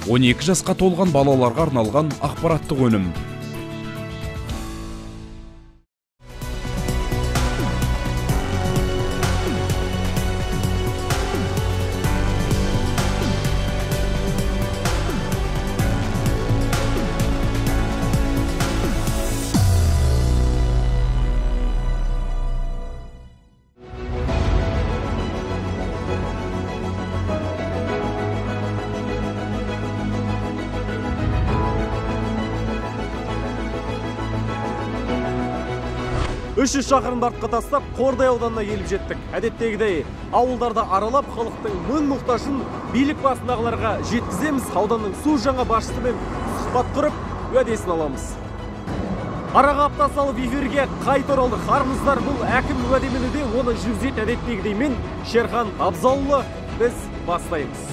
12 жасқа толған балаларға арналған ақпараттық өнім. Үш шақырымды артқа тастап, Қордай ауданына келіп жеттік. Әдеттегідей, ауылдарда аралап, халықтың мұң-мұқтажын билік басындағыларға жеткіземіз. Ауданның су жаңа басшысымен сұхбат құрып, уәдесін аламыз. Араға апта салып эфирге қайта оралдық. Армысыздар, бұл әкім уәдеменіде оны жүргізеді. Әдеттегідей мен Шерхан Абзалұлы, біз бастаймыз.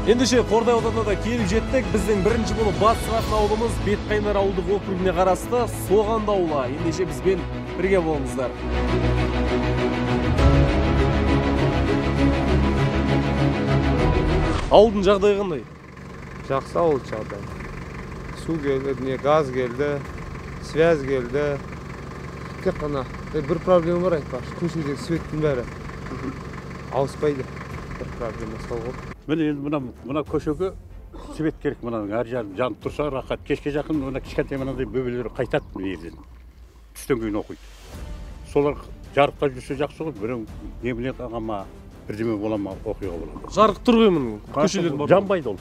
Ендеше Қордай ауданына да келіп жеттік. Біздің бірінші бұл бас сығатын ауылымыз Бетқайнар ауылдық округіне қарасты Соғанды ауылы. Ендеше бізбен бірге болыңыздар. Ауылдың жағдайы қандай? Жақсы ауыл жағдай. Су келді, газ келді, связь келді. Тек қана бір проблема бар айтпақшы. Көшедегі светтің бәрі ауыспайды. Бір проблема сол ғой. Мен енді мына көшеге свет керек, мынаның әр жерін жанып тұрса рахат. Кешке жақын мына кішкентай мынандай бөбелер қайтады жерден. Түстен кейін оқиды. Солар жарықта жүрсе жақсы ғой. Біреу не біледі ағама бірдеме бола ма, оқиға болады. Жарық тұр ғой мұның көшелер бар. Жанбайды ол.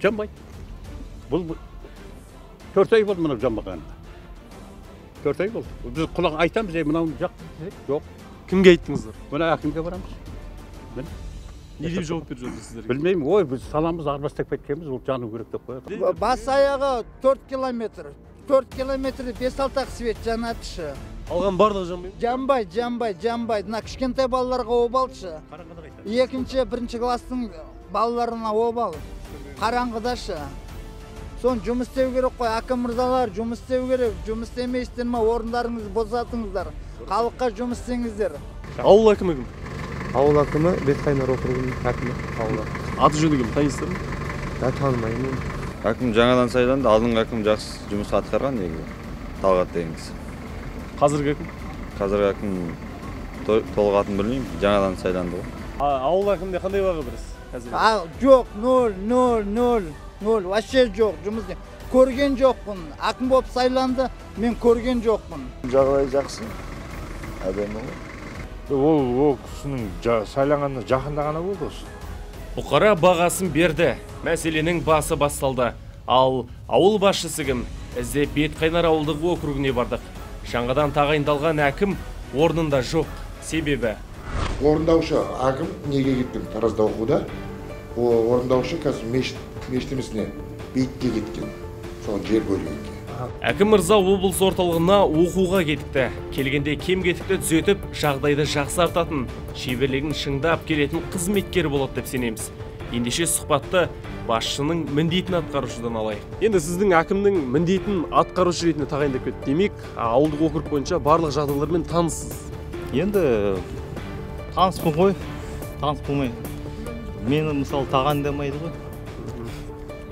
Жанбайды. Бұл 4 ай болды мына жанбағанына. 4 ай болды. Біз құлақ айтамыз, мынау жоқ. Кімге айттыңыздар? Мына әкімге барамыз. Не деп жауап беріп жатыр сіздерге? Білмеймін, ой, біз саламыз арбастап кеткенбіз, ол жану керек деп қояды. Бас аяғы 4 километр. 4 километрде 5-6 свет жанатышы. Алған барлығы жанбайды? Жанбайды. Мына кішкентай балаларға обалшы. Екінші, бірінші класстың балаларына обал. Қараңғыдашы. Сон жұмыс істеу керек қой, әкім мырзалар, жұмыс істеу керек. Жұмыс істемейсіздер ме, орындарыңызды босатыңыздар. Халыққа жұмыс істеңіздер. Ауыл әкімі кім? Ауыл әкімі Бетқайнар округінің әкімі ауылы. Аты жөні кім, танисыздар ма? Я танымаймын. Әкім жаңадан сайланды, алдыңғы әкім жақсы жұмыс атқарған негізі. Талғат деген кісі. Қазіргі әкім? Қазіргі әкім толық атын білмеймін, жаңадан сайланды ғой. Ауыл әкімде қандай баға бересіз? Жоқ, нөл. Вообще жоқ, жұмыс не. Көрген жоқпын. Әкім болып сайланды, мен көрген жоқпын. Жағдай жақсы. Әдемі ғой. Ол кісінің сайланғанына жақында ғана болды осы. Бұқара бағасын берді. Мәселенің басы басталды. Ал ауыл басшысы кім? Іздеп Бетқайнар ауылдық округіне бардық. Жаңадан тағайындалған әкім орнында жоқ. Себебі орындаушы әкім неге кеткен? Таразда оқуда. Орындаушы қазір мешіт емесіне Бетке кеткен. Сол жер бөлген. Әкім мырза облыс орталығына оқуға кетіпті. Келгенде кем кетікті түзетіп, жағдайды жақсартатын, шеберлігін шыңдап келетін қызметкер болады деп сенеміз. Ендеше сұхбатты басшының міндетін атқарушыдан алайық. Енді сіздің әкімнің міндетін атқарушы ретінде тағайындап кетті. Демек, ауылдық округ бойынша барлық жағдайлармен таныссыз. Енді таныспын ғой, таныс болмай. Мені мысалы тағайындамайды ғой.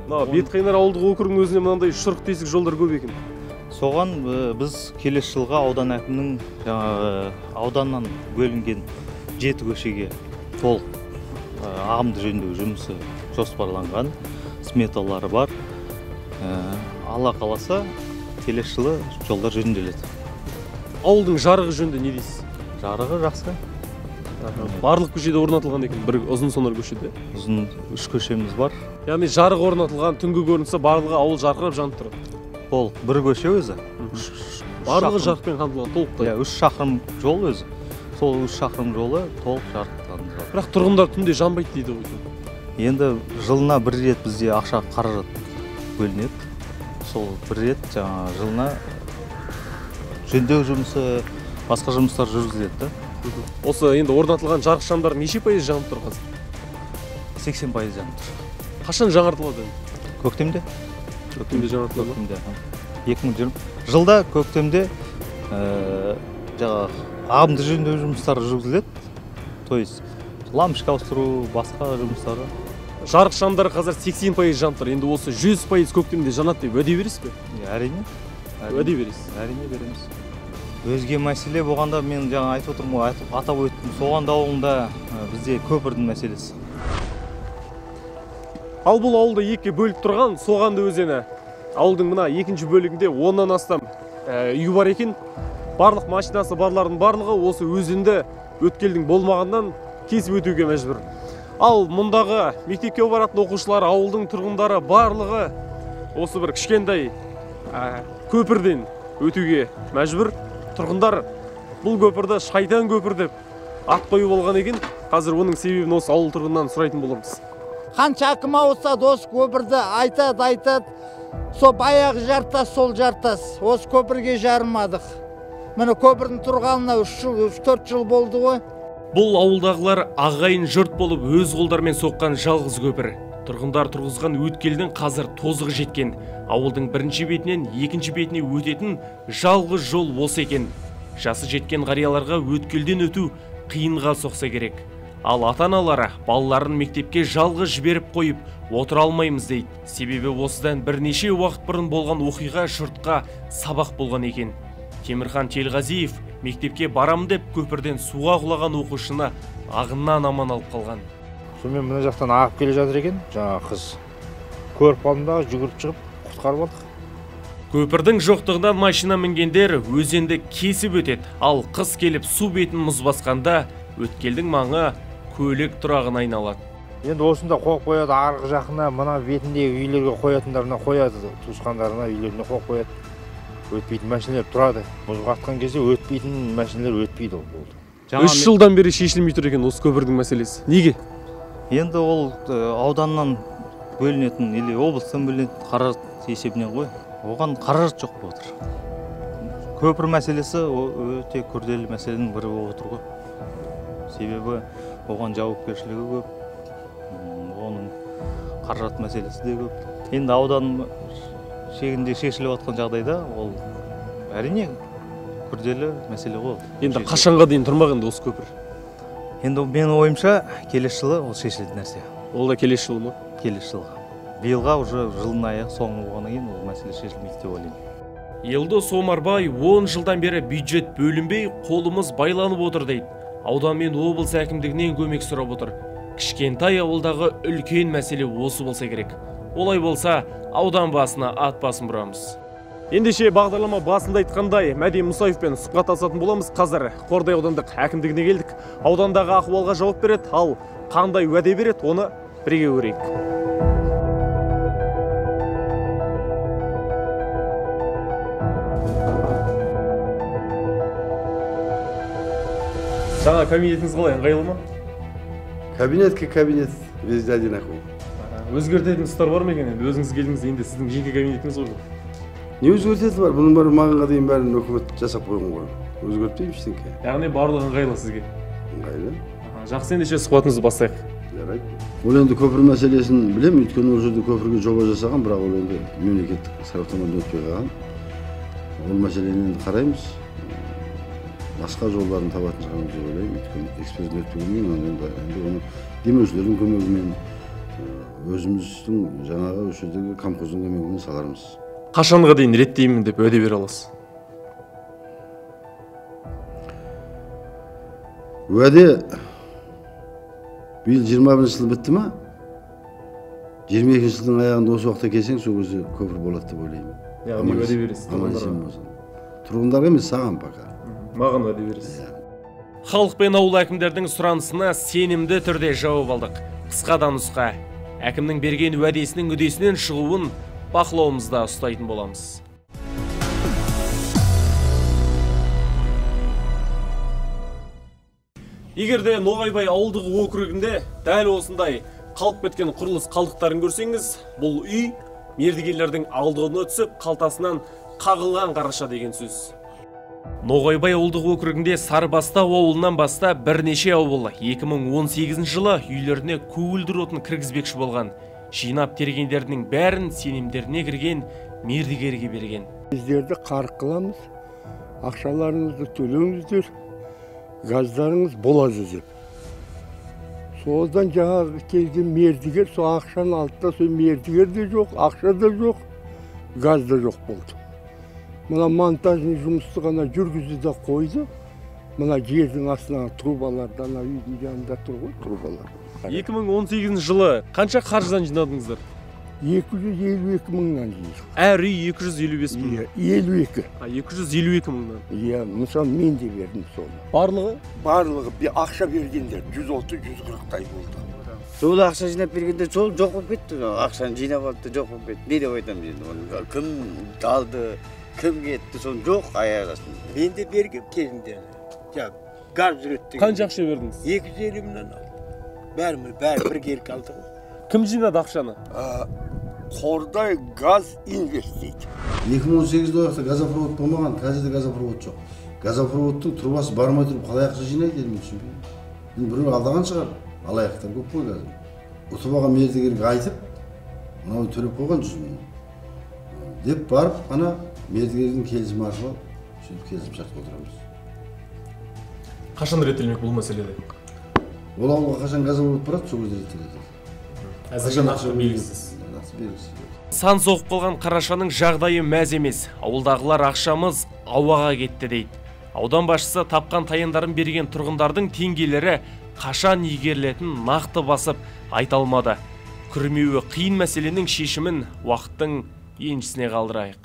Бетқайнар ауылдық округінің өзіне мынандай шұрық тесік жолдар көп екен. Соған біз келесі жылға аудан әкімнің ауданнан бөлінген 7 көшеге толық ағымды жөндеу жұмысы жоспарланған, сметалары бар. Алла қаласа келесі жылы жолдар жөнделеді. Ауылдың жарығы жөнінде не дейсіз? Жарығы жақсы. Барлық көшеде орнатылған екен, бір ұзын сонар көшеде. Ұзын 3 көшеміз бар. Яғни жарық орнатылған, түнгі көрінісі барлығы ауыл жарқырап жанып тұрады. Толық бір көше өзі. Барлығы жарықпен қамтылған, толықтай. 3 шақырым жол өзі. Сол 3 шақырым жолы толық жарықтандырылған. Бірақ тұрғындар түнде жанбайды дейді ғой. Енді жылына бір рет бізде ақша қаражат бөлінеді. Сол бір рет жылына жөндеу жұмысы, басқа жұмыстар жүргізіледі. Осы енді орнатылған жарық шамдар неше пайыз жанып тұр қазір? 80% жанып тұр. Қашан жаңартылады? Көктемде. Көктемде жаңартылады. 2020 жылда көктемде ағымды жөндеу жұмыстары жүргізіледі. То есть лампочка ауыстыру, басқа жұмыстары. Жарық шамдары қазір 80% жанып тұр. Енді осы 100% көктемде жанады деп уәде бересіз бе? Әрине. Уәде бересіз. Әрине береміз. Өзге мәселе болғанда мен жаңа айтып отырмын ғой, атап өттім. Соған ауылында бізде көпірдің мәселесі. Ал бұл ауылды екіге бөліп тұрған Соғанды өзені. Ауылдың мына екінші бөлігінде 10-нан астам үй бар екен. Барлық машинасы барлардың барлығы осы өзенді өткелдің болмағаннан кесіп өтуге мәжбүр. Ал мұндағы мектепке баратын оқушылар, ауылдың тұрғындары барлығы осы бір кішкентай көпірден өтуге мәжбүр. Тұрғындар бұл көпірді шайтан көпір деп ат қойып болған екен. Қазір оның себебін осы ауыл тұрғынынан сұрайтын боламыз. Қанша әкім ауысса осы көпірді айтады. Сол баяғы жартас, сол жартас. Осы көпірге жарымадық. Міне көпірдің тұрғанына 3-4 жыл болды ғой. Бұл ауылдағылар ағайын жұрт болып өз қолдармен соққан жалғыз көпір. Тұрғындар тұрғызған өткелдің қазір тозығы жеткен. Ауылдың бірінші бетінен екінші бетіне өтетін жалғыз жол осы екен. Жасы жеткен қарияларға өткелден өту қиынға соқса керек. Ал ата-аналары балаларын мектепке жалғыз жіберіп қойып отыра алмаймыз дейді. Себебі осыдан бірнеше уақыт бұрын болған оқиға жұртқа сабақ болған екен. Темірхан Телғазиев мектепке барам деп көпірден суға құлаған оқушыны ағыннан аман алып қалған. Сонымен мына жақтан ағып келе жатыр екен, жаңа қыз көріп қалдым да жүгіріп шығып құтқарып алдық. Көпірдің жоқтығынан машина мінгендер өзенді кесіп өтеді. Ал қыз келіп су бетін мұз басқанда өткелдің маңы көлік тұрағына айналады. Енді осында қойып қояды, арғы жақына мына бетіндегі үйлерге қоятындарына қояды, туысқандарына үйлеріне қойып қояды. Өтпейтін машиналар тұрады. Мұз қатқан кезде өтпейтін машиналар өтпейді ол болды. 3 жылдан бері шешілмей тұр екен осы көпірдің мәселесі. Неге? Енді ол ауданнан бөлінетін или облыстан бөлінетін қаражат есебінен ғой. Оған қаражат жоқ болып отыр. Көпір мәселесі өте күрделі мәселенің бірі болып отыр ғой. Себебі оған жауапкершілігі көп, оның қаражат мәселесі де көп. Енді аудан шегінде шешіліп жатқан жағдайда ол әрине күрделі мәселе ғой. Енді қашанға дейін тұрмақ енді осы көпір? Енді менің ойымша келесі жылы ол шешілетін нәрсе. Ол да келесі жылы ма? Келесі жылға. Биылға уже жылдың аяғы соңы болғаннан кейін ол мәселе шешілмейді деп ойлаймын. Елдос Омарбай 10 жылдан бері бюджет бөлінбей, қолымыз байланып отыр дейді. Аудан мен облыс әкімдігінен көмек сұрап отыр. Кішкентай ауылдағы үлкен мәселе осы болса керек. Олай болса, аудан басына ат басын бұрамыз. Ендеше бағдарлама басында айтқандай Мәди Мұсаевпен сұхбаттасатын боламыз. Қазір Қордай аудандық әкімдігіне келдік. Аудандағы ахуалға жауап береді, ал қандай уәде береді, оны бірге көрейік. Жаңа кабинетіңіз қалай, ыңғайлы ма? Кабинет везде одинаковый. Өзгертетін тұстар бар ма екен? Өзіңіз келдіңіз, енді сіздің жеке кабинетіңіз ғой. Не өзгертеді бар? Бұның бәрі мағынға дейін бәрін үкімет жасап қойған ғой. Өзгертпеймін ештеңке. Яғни барлығы ыңғайлы сізге? Ыңғайлы. Жақсы, ендеше сұхбатымызды бастайық. Жарайды. Ол енді көпір мәселесін білемін, өйткені ол жерде көпірге жоба жасаған, бірақ ол енді мемлекеттік сараптамадан өтпей қалған. Ол мәселені енді қараймыз. Басқа жолдарын табатын шығармыз деп ойлаймын, өйткені экспертпен өтпегенмен енді оны демеушілердің көмегімен, өзіміздің жаңағы осы жердегі комхоздың көмегімен салармыз. Қашанға дейін реттеймін деп уәде бере аласыз? Уәде биыл 21 жыл бітті ма? 22 жылдың аяғында осы уақытта келсең, сол кезде көпір болады деп ойлаймын. Яғни уәде бересіз тұрғындарға? Тұрғындарға емес, саған пока. Маған уәде бересіз. Халық пен ауыл әкімдердің сұранысына сенімді түрде жауап алдық. Қысқадан нұсқа. Әкімнің берген уәдесінің үдесінен шығуын бақылауымызда ұстайтын боламыз. Егерде Ноғайбай ауылдық округінде дәл осындай қалып кеткен құрылыс қалдықтарын көрсеңіз, бұл үй мердігерлердің алдығына түсіп, қалтасынан қағылған қараша деген сөз. Ноғайбай ауылдық округінде Сарыбастау ауылынан баста бірнеше ауыл 2018 жылы үйлеріне көгілдір отын кіргізбекші болған. Жинап тергендердің бәрін сенімдеріне кірген мердігерге берген. Біздерді қарық қыламыз, ақшаларыңызды төлеңіздер, газдарыңыз болады деп. Содан жаңағы келген мердігер сол ақшаны алды да, сол мердігер де жоқ, ақша да жоқ, газ да жоқ болды. Мына монтажный жұмысты ғана жүргізді да қойды. Мына жердің астына трубаларда, ана үйдің жанында тұр ғой, трубалар. 2018 жылы қанша қаржыдан жинадыңыздар? 252 мыңнан жиналды. Әр үй 255 мың. 52. 252 мыңнан. Иә, мысалы мен де бердім соны. Барлығы? Барлығы ақша бергендер 130-140-тай болды. Сол ақша жинап бергенде сол жоқ болып кетті. Ақшаны жинап алды, жоқ болып кетті. Не деп айтамын енді? Кім алды, кім кетті, соны жоқ аяғасын. Мен де бергем кезінде. Газ жүреді. Қанша ақша бердіңіз? 250 мыңнан алдым. Бәрі бір керік алды ғой. Кім жинады ақшаны? Қордай газ инвест дейді. 2018-де ояқта газопровод болмаған, қазірде газопровод жоқ. Газопроводтың трубасы бармай тұрып қалай ақша жинайды дедім түсінбеймін. Енді біреу алдаған шығар, алаяқтар көп қой қазір. Ұтып алған мердігерге айтып, мынау төлеп қойған 100 мың. Деп барып, ана мердігердің келісімі арқылы сөйтіп келісімшартқа отырамыз. Қашан реттелмек бұл мәселеде? Ол ауылға қашан газопровод барады, сол кезде реттеледі. Әзірге нақты белгісіз. Сан соғып қалған Қарашаның жағдайы мәз емес. Ауылдағылар ақшамыз ауаға кетті дейді. Аудан басшысы тапқан таяндарын берген тұрғындардың теңгелері қашан игерілетінін нақты басып айта алмады. Күрмеуі қиын мәселенің шешімін уақыттың еншісіне қалдырайық.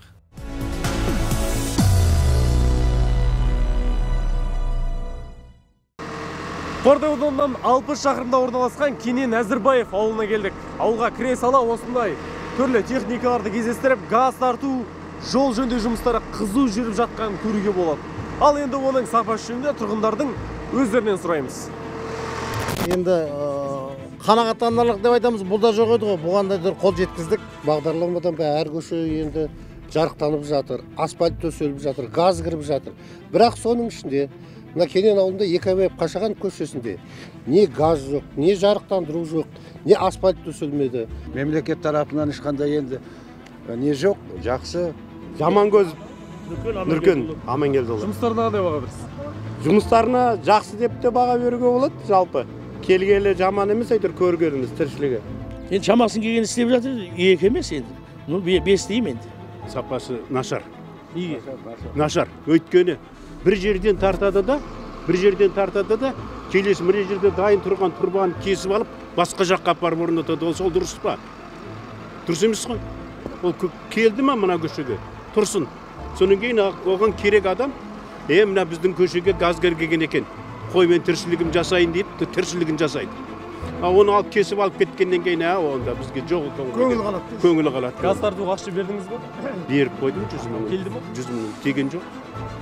Қордай ауданынан 60 шақырымда орналасқан Кенен Әзірбаев ауылына келдік. Ауылға кіре сала осындай түрлі техникаларды кездестіріп, газ тарту, жол жөндеу жұмыстары қызу жүріп жатқан көруге болады. Ал енді оның сапасы жөнінде тұрғындардың өздерінен сұраймыз. Енді қанағаттанарлық деп айтамыз, бұл да жоқ еді ғой. Бұған да қол жеткіздік. Бағдарламадан әр көше енді жарықтанып жатыр, асфальт төселіп жатыр, газ кіріп жатыр. Бірақ соның ішінде мына Кенен ауылында Екабаев Қашаған көшесінде не газ жоқ, не жарықтандыру жоқ, не асфальт төселмеді. Мемлекет тарапынан ешқандай енді не жоқ, жақсы. Жамангөз Нұркен Амангелдіұлы. Жұмыстарына қандай баға бересіз? Жұмыстарына жақсы деп те баға беруге болады, жалпы. Келгелі жаман емес, әйтеуір көргеніміз тіршілігі. Енді шамасын келген істеп жатыр, екі емес енді. Ну, 5 деймін енді. Сапасы нашар. Неге? Нашар. Өйткені бір жерден тартады да, келесі бір жерде дайын тұрған тұрбаны кесіп алып, басқа жаққа апарып орнатады. Ол сол дұрыс па? Дұрыс емес қой. Ол келді ма мына көшеге? Тұрсын. Соның кейін оған керек адам, мына біздің көшеге газ келген екен. Қой мен тіршілігім жасайын deyip, тіршілігін жасайды. Оны алып кесіп алып кеткеннен кейін, онда бізге жоқ екен. Көңілі қалады. Газ тартуға ақша бердіңіз бе? Беріп қойдым 100 мың. Келді ме? 100 мың. Теген жоқ.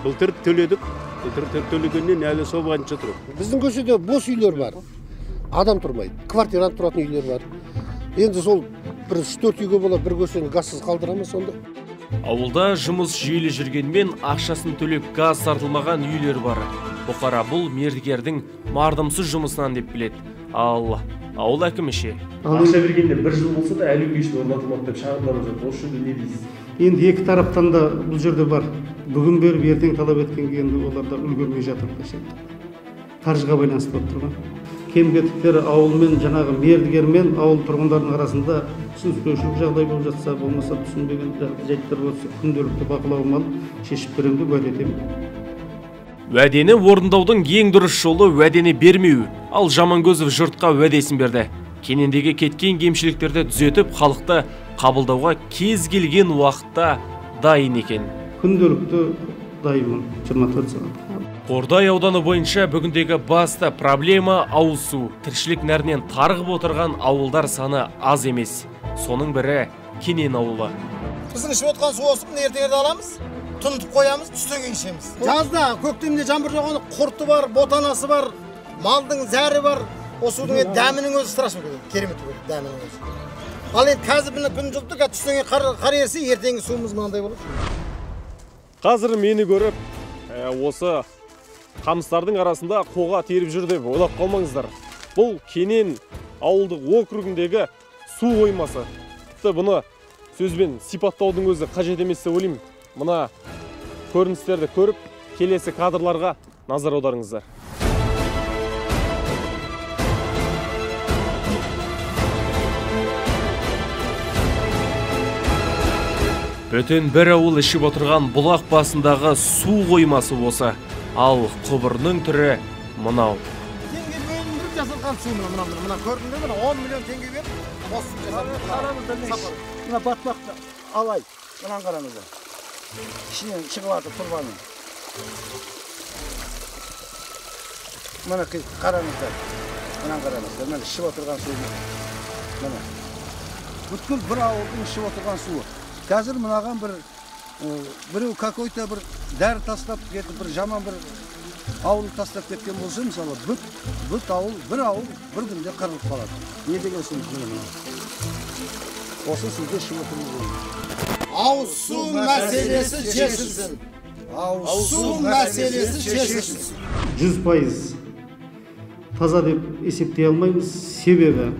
Былтыр төледік. Былтыр төлегеннен әлі сол бойынша тұр. Біздің көшеде бос үйлер бар. Адам тұрмайды. Квартирант тұратын үйлер бар. Енді сол бір 3-4 үйге болады, бір көшені газсыз қалдырамыз сонда. Ауылда жұмыс жүйелі жүргенмен ақшасын төлеп газ тартылмаған үйлер бар. Бұқара бұл мердігердің мардымсыз жұмысынан деп біледі. Ал ауыл әкімі ше? Ақша бергенде 1 жыл болса да әлі үйге орнатылмады деп шағымданып жатыр. Осы жөнінде не дейсіз? Енді екі тараптан да бұл жерде бар. Бүгін беріп ертең талап еткенге енді олар да үлгермей жатыр десек. Қаржыға байланысты болып тұрған. Кем-кетіктер ауылмен жаңағы мердігермен ауыл тұрғындарының арасында түсініспеушілік жағдай болып жатса, болмаса түсінбеген жайттар болса, күнделікті бақылауыма алып шешіп беремін деп уәде етемін. Уәдені орындаудың ең дұрыс жолы уәдені бермеу. Ал Жамангөзов жұртқа уәдесін берді. Кенендегі кеткен кемшіліктерді түзетіп, халықты қабылдауға кез келген уақытта дайын екен. Күнделікті дайынмын 24 сағат. Қордай ауданы бойынша бүгіндегі басты проблема ауыз су. Тіршілік нәрінен тарығып отырған ауылдар саны аз емес. Соның бірі Кенен ауылы. Біздің ішіп отқан су осып, ертеңді аламыз, тұнытып қоямыз, түстен кейін ішеміз. Жазда көктемде жаңбыр жауғанда құрты бар, ботанасы бар, малдың зәрі бар. Осы судың дәмінің өзі страшно керемет көреді, дәмінің өзі. Ал енді қазір күн жылтық, түстен кейін қар ерсе, ертеңгі суымыз мынандай болады. Қазір мені көріп, осы қамыстардың арасында қоға теріп жүр деп ойлап қалмаңыздар. Бұл Кенен ауылдық округіндегі су қоймасы. Тіпті бұны сөзбен сипаттаудың өзі қажет емес деп ойлаймын. Мына көріністерді көріп, келесі кадрларға назар аударыңыздар. Бөтен бір ауыл ішіп отырған бұлақ басындағы су қоймасы болса, ал құбырның түрі мынау. Теңге бөліндіріп жасалған су мына көрдіңдер ме? 10 миллион теңге беріп, қосып жасалған. Мына батпақты алай, мынаны қараңыздар. İçinden çıkıvardı turbanın. Mana karanızlar. Mana karanızlar. Mana şişip oturgan suyu. Mana. Bütün bir avulun şişip oturgan suyu. Hazır mınağan bir какой-то bir der taslap ketip bir jaman bir avul taslap ketken bolsa misалы büt avul bir günde kırılıp kaladı. Ne degensiniz mana? Olsun sizde şişip oturgan. Ağız su meselesi çözülsün. Ağız su meselesi çözülsün. 100% таза деп есептей алмаймыз, себебі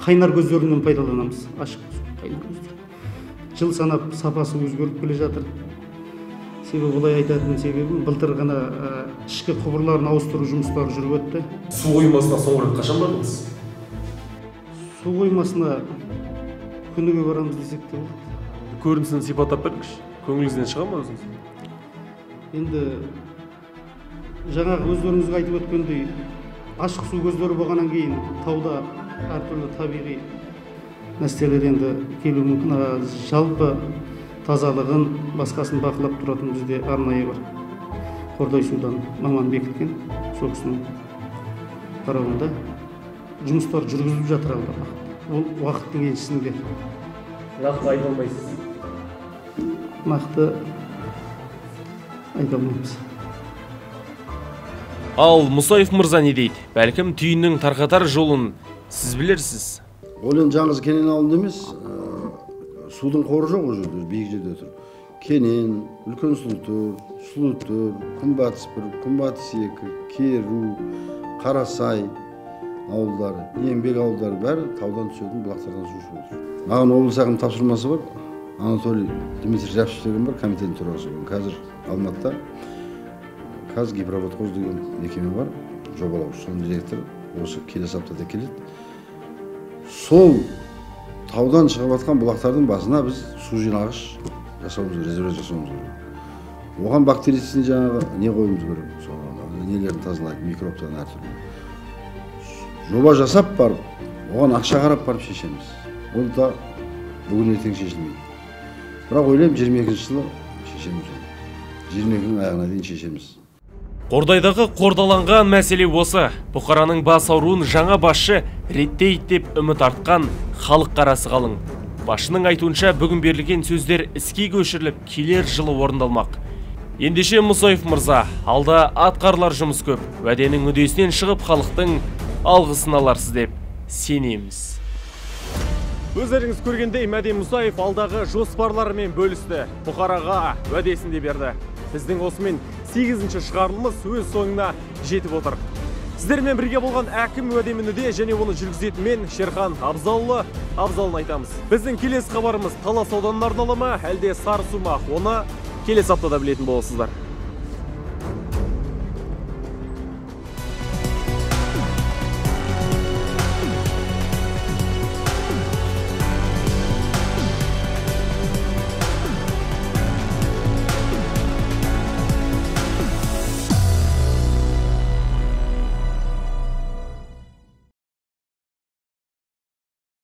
қайнар көздерінен пайдаланамыз. Ашық қайнар көздер. Жыл санап сапасы өзгеріп келе жатыр. Себебі олай айтатын себебім былтыр ғана ішкі құбырларын ауыстыру жұмыстары жүріп өтті. Су қоймасына соңғы рет қашан бардыңыз? Су қоймасына күніге барамыз десек те болады. Көрінісін сипаттап беріңізші. Көңіліңізден шыға ма өзіңіз? Енді жаңағы өздеріңізге айтып өткендей, ашық су көздері болғаннан кейін тауда әртүрлі табиғи нәрселер енді келуі мүмкін. Жалпы тазалығын, басқасын бақылап тұратын бізде арнайы бар. Қордай судан маман бекіткен, сол кісінің қарауында жұмыстар жүргізіліп жатыр алда. Ол уақыттың еншісінде. Нақты айта алмайсыз. Нақты айта алмаймыз. Ал Мұсаев мырза не дейді? Бәлкім түйіннің тарқатар жолын сіз білерсіз. Ол енді жаңыз Кенен ауылында емес, судың қоры жоқ ол жерде, биік жерде тұр. Кенен, Үлкен Сұлутұр, Күнбатыс 1, Күнбатыс 2, Керу, Қарасай ауылдары, еңбек ауылдары бәрі таудан түсетін бұлақтардан су ішіп отыр. Маған облыс әкімінің тапсырмасы бар. Анатолий Дмитрий Ряпшев деген бар, комитеттің төрағасы. Қазір Алматыда Қазгидроводхоз деген мекеме бар, жобалаушы, соның директоры осы келесі аптада келеді. Сол таудан шығып жатқан бұлақтардың басына біз су жинағыш жасауымыз керек, резервуар жасауымыз керек. Оған бактерицидін жаңағы не қоюымыз керек, нелерін тазалайды, микробтан әртүрлі. Жоба жасап барып, оған ақша қарап барып шешеміз. Ол да бүгін ертең шешілмейді. Бірақ ойлаймын 22 жылы шешеміз. 22-нің аяғына дейін шешеміз. Қордайдағы қордаланған мәселе осы. Бұқараның бас ауруын жаңа басшы реттейді деп үміт артқан халық қарасы қалың. Басшының айтуынша бүгін берілген сөздер іске көшіріліп, келер жылы орындалмақ. Ендеше Мұсаев мырза, алда атқарылар жұмыс көп. Уәденің үдесінен шығып халықтың алғысын аларсыз деп сенеміз. Өздеріңіз көргендей Мәди Мұсаев алдағы жоспарларымен бөлісті. Бұқараға уәдесін де берді. Біздің осымен 8-ші шығарылымыз өз соңына жетіп отыр. Сіздермен бірге болған әкім уәдемініде және оны жүргізетін мен Шерхан Абзалын айтамыз. Біздің келесі хабарымыз Талас ауданына арналады ма, әлде Сарысу ма? Оны келесі аптада білетін боласыздар.